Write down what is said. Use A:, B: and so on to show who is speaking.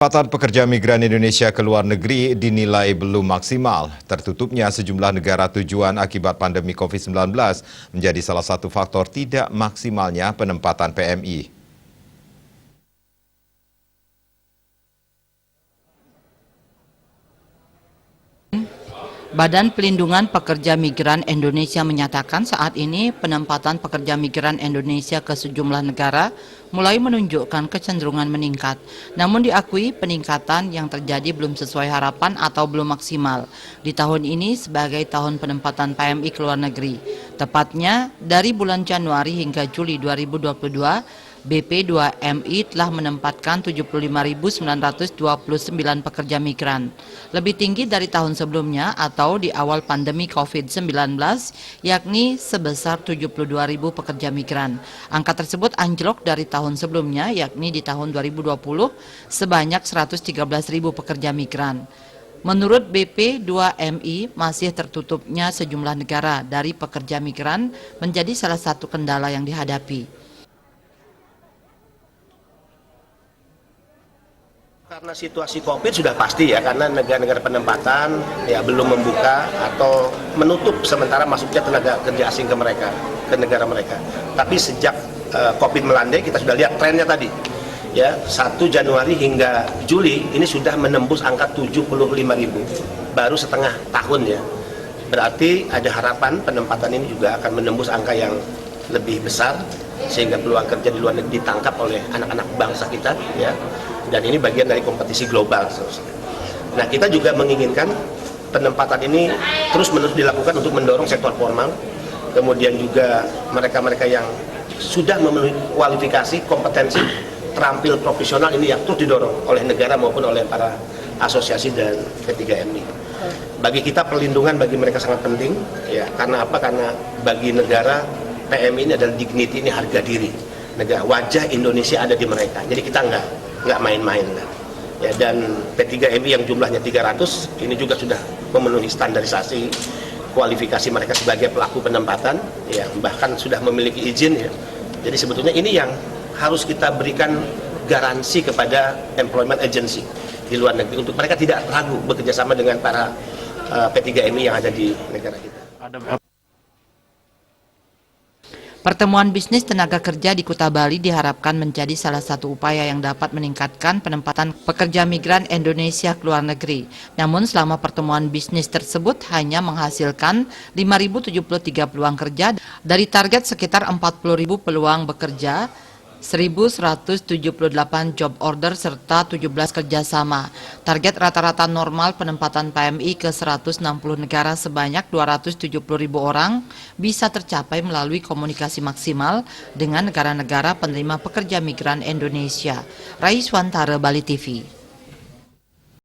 A: Penempatan pekerja migran Indonesia ke luar negeri dinilai belum maksimal. Tertutupnya sejumlah negara tujuan akibat pandemi COVID-19 menjadi salah satu faktor tidak maksimalnya penempatan PMI.
B: Badan Pelindungan Pekerja Migran Indonesia menyatakan saat ini penempatan pekerja migran Indonesia ke sejumlah negara mulai menunjukkan kecenderungan meningkat. Namun diakui peningkatan yang terjadi belum sesuai harapan atau belum maksimal di tahun ini sebagai tahun penempatan PMI ke luar negeri. Tepatnya dari bulan Januari hingga Juli 2022, BP2MI telah menempatkan 75.929 pekerja migran, lebih tinggi dari tahun sebelumnya atau di awal pandemi COVID-19, yakni sebesar 72.000 pekerja migran. Angka tersebut anjlok dari tahun sebelumnya, yakni di tahun 2020 sebanyak 113.000 pekerja migran. Menurut BP2MI, masih tertutupnya sejumlah negara dari pekerja migran menjadi salah satu kendala yang dihadapi.
C: Karena situasi COVID sudah pasti ya, karena negara-negara penempatan ya belum membuka atau menutup sementara masuknya tenaga kerja asing ke negara mereka. Tapi sejak COVID melandai kita sudah lihat trennya tadi. Ya, 1 Januari hingga Juli ini sudah menembus angka 75.000, baru setengah tahun ya. Berarti ada harapan penempatan ini juga akan menembus angka yang lebih besar sehingga peluang kerja di luar negeri ditangkap oleh anak-anak bangsa kita ya. Dan ini bagian dari kompetisi global. Nah, kita juga menginginkan penempatan ini terus-menerus dilakukan untuk mendorong sektor formal, kemudian juga mereka-mereka yang sudah memenuhi kualifikasi, kompetensi, terampil profesional ini yang terus didorong oleh negara maupun oleh para asosiasi dan P3MI. Bagi kita perlindungan bagi mereka sangat penting, ya. Karena apa? Karena bagi negara PMI ini adalah dignity, ini harga diri. Negara wajah Indonesia ada di mereka. Jadi kita nggak main-main lah. Ya, dan P3MI yang jumlahnya 300 ini juga sudah memenuhi standarisasi kualifikasi mereka sebagai pelaku penempatan, ya, bahkan sudah memiliki izin ya. Jadi sebetulnya ini yang harus kita berikan garansi kepada employment agency di luar negeri untuk mereka tidak ragu bekerja sama dengan para P3MI yang ada di negara kita.
B: Pertemuan bisnis tenaga kerja di Kuta Bali diharapkan menjadi salah satu upaya yang dapat meningkatkan penempatan pekerja migran Indonesia ke luar negeri. Namun selama pertemuan bisnis tersebut hanya menghasilkan 5.073 peluang kerja dari target sekitar 40.000 peluang bekerja, 1.178 job order serta 17 kerjasama. Target rata-rata normal penempatan PMI ke 160 negara sebanyak 270.000 orang bisa tercapai melalui komunikasi maksimal dengan negara-negara penerima pekerja migran Indonesia. Raiswantara, Bali TV.